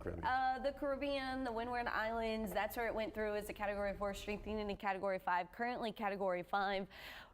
Caribbean? The Caribbean, the Windward Islands, that's where it went through as a Category 4, strengthening to Category 5, currently Category 5.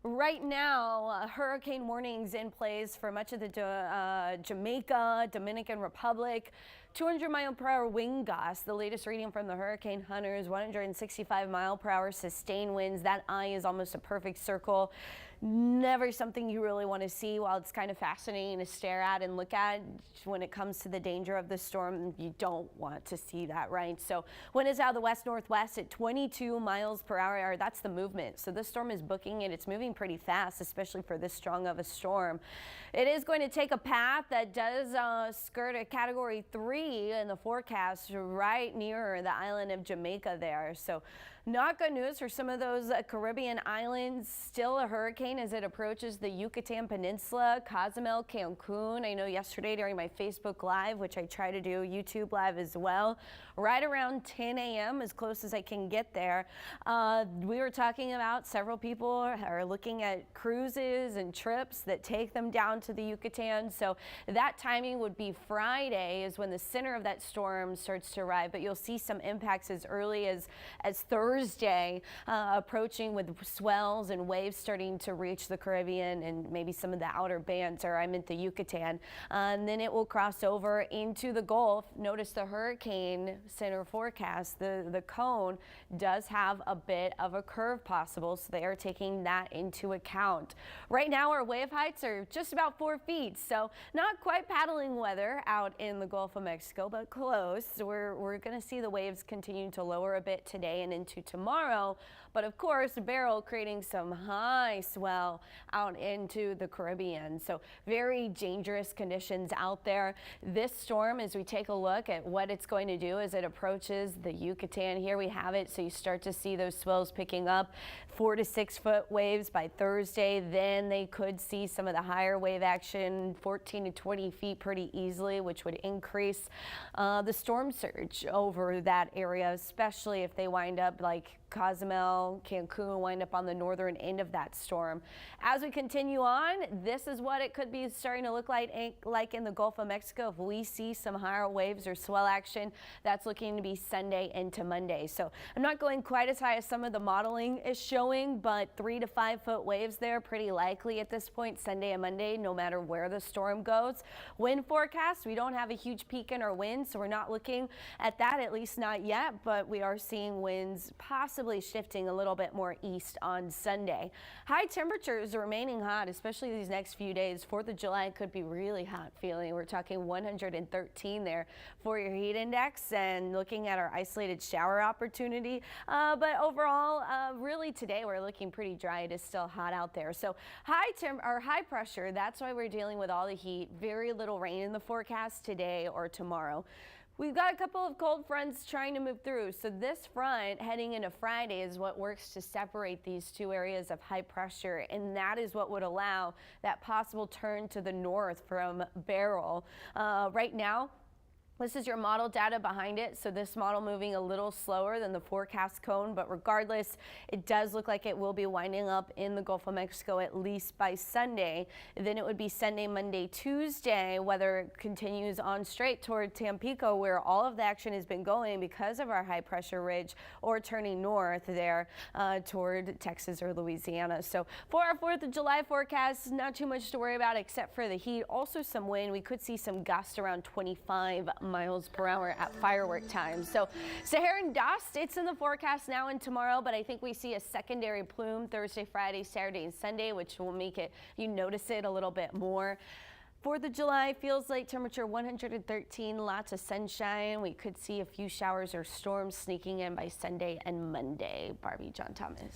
Right now, hurricane warnings in place for much of the Jamaica, Dominican Republic. 200-mile-per-hour wind gusts. The latest reading from the hurricane hunters, 165-mile-per-hour sustained winds. That eye is almost a perfect circle. Never something you really want to see. While it's kind of fascinating to stare at and look at, when it comes to the danger of the storm, you don't want to see that, right? So wind is out of the west-northwest at 22 miles per hour. That's the movement. So this storm is booking and it's moving pretty fast, especially for this strong of a storm. It is going to take a path that does skirt a Category 3 in the forecast right near the island of Jamaica there. So not good news for some of those Caribbean islands. Still a hurricane as it approaches the Yucatan Peninsula, Cozumel, Cancun. I know yesterday during my Facebook Live, which I try to do, YouTube Live as well, right around 10 a.m. as close as I can get there. We were talking about several people are looking at cruises and trips that take them down to the Yucatan. So that timing would be Friday is when the center of that storm starts to arrive, but you'll see some impacts as early as Thursday, approaching with swells and waves starting to reach the Caribbean and maybe some of the outer bands, or I meant the Yucatan. And then it will cross over into the Gulf. Notice the hurricane center forecast, the cone does have a bit of a curve possible, so they are taking that into account. Right now our wave heights are just about 4 feet, so not quite paddling weather out in the Gulf of Mexico, but close. We're going to see the waves continue to lower a bit today and into tomorrow, but of course Beryl creating some high swell out into the Caribbean. So very dangerous conditions out there. This storm, as we take a look at what it's going to do as it approaches the Yucatan, here we have it. So you start to see those swells picking up, 4 to 6 foot waves by Thursday. Then they could see some of the higher wave action, 14 to 20 feet pretty easily, which would increase the storm surge over that area, especially if they wind up like Cozumel, Cancun, wind up on the northern end of that storm. As we continue on, this is what it could be starting to look like in the Gulf of Mexico. If we see some higher waves or swell action, that's looking to be Sunday into Monday. So I'm not going quite as high as some of the modeling is showing, but 3 to 5 foot waves there pretty likely at this point, Sunday and Monday, no matter where the storm goes. Wind forecast, we don't have a huge peak in our wind, so we're not looking at that, at least not yet, but we are seeing winds possibly shifting a little bit more east on Sunday. High temperatures remaining hot, especially these next few days. 4th of July could be really hot feeling. We're talking 113 there for your heat index, and looking at our isolated shower opportunity. But overall, really today we're looking pretty dry. It is still hot out there. So high pressure, that's why we're dealing with all the heat. Very little rain in the forecast today or tomorrow. We've got a couple of cold fronts trying to move through. So this front heading into Friday is what works to separate these two areas of high pressure. And that is what would allow that possible turn to the north from Beryl. Right now, this is your model data behind it. So this model moving a little slower than the forecast cone, but regardless, it does look like it will be winding up in the Gulf of Mexico at least by Sunday. Then it would be Sunday, Monday, Tuesday, whether it continues on straight toward Tampico, where all of the action has been going because of our high pressure ridge, or turning north there toward Texas or Louisiana. So for our 4th of July forecast, not too much to worry about except for the heat. Also some wind. We could see some gusts around 25 miles per hour at firework time. So Saharan dust, it's in the forecast now and tomorrow, but I think we see a secondary plume Thursday, Friday, Saturday, and Sunday, which will make it, you notice it a little bit more. 4th of July feels like temperature 113, lots of sunshine. We could see a few showers or storms sneaking in by Sunday and Monday. Barbie, John Thomas.